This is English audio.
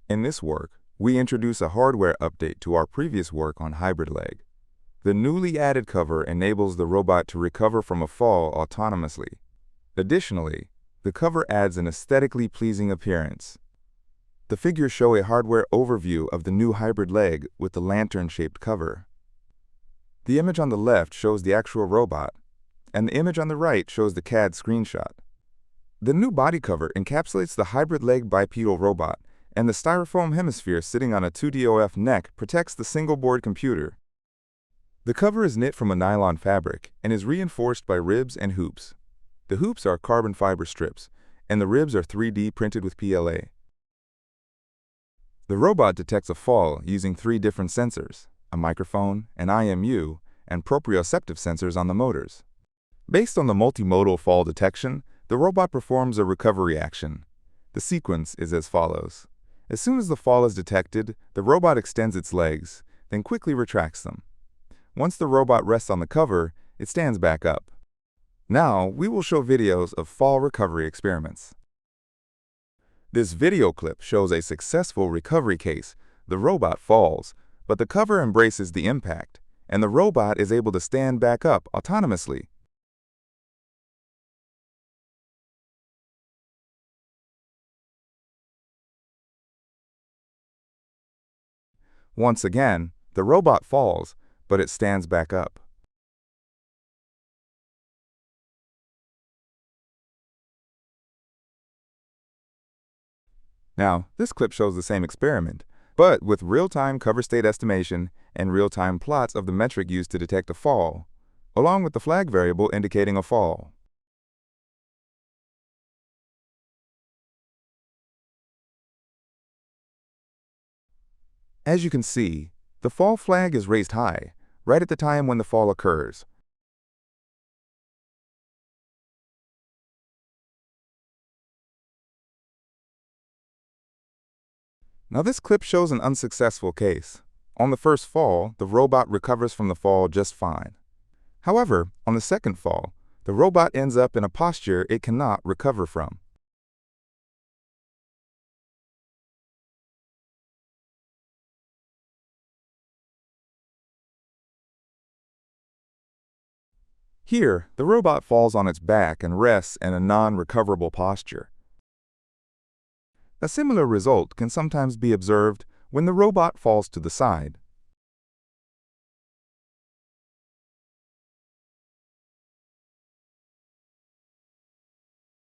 In this work, we introduce a hardware update to our previous work on HybridLeg. The newly added cover enables the robot to recover from a fall autonomously. Additionally, the cover adds an aesthetically pleasing appearance. The figures show a hardware overview of the new HybridLeg with the lantern-shaped cover. The image on the left shows the actual robot, and the image on the right shows the CAD screenshot. The new body cover encapsulates the HybridLeg bipedal robot, and the styrofoam hemisphere sitting on a 2DOF neck protects the single-board computer. The cover is knit from a nylon fabric and is reinforced by ribs and hoops. The hoops are carbon fiber strips, and the ribs are 3D printed with PLA. The robot detects a fall using 3 different sensors: a microphone, an IMU, and proprioceptive sensors on the motors. Based on the multimodal fall detection, the robot performs a recovery action. The sequence is as follows. As soon as the fall is detected, the robot extends its legs, then quickly retracts them. Once the robot rests on the cover, it stands back up. Now, we will show videos of fall recovery experiments. This video clip shows a successful recovery case. The robot falls, but the cover embraces the impact, and the robot is able to stand back up autonomously. Once again, the robot falls, but it stands back up. Now, this clip shows the same experiment, but with real-time cover state estimation and real-time plots of the metric used to detect a fall, along with the flag variable indicating a fall. As you can see, the fall flag is raised high, right at the time when the fall occurs. Now this clip shows an unsuccessful case. On the first fall, the robot recovers from the fall just fine. However, on the second fall, the robot ends up in a posture it cannot recover from. Here, the robot falls on its back and rests in a non-recoverable posture. A similar result can sometimes be observed when the robot falls to the side.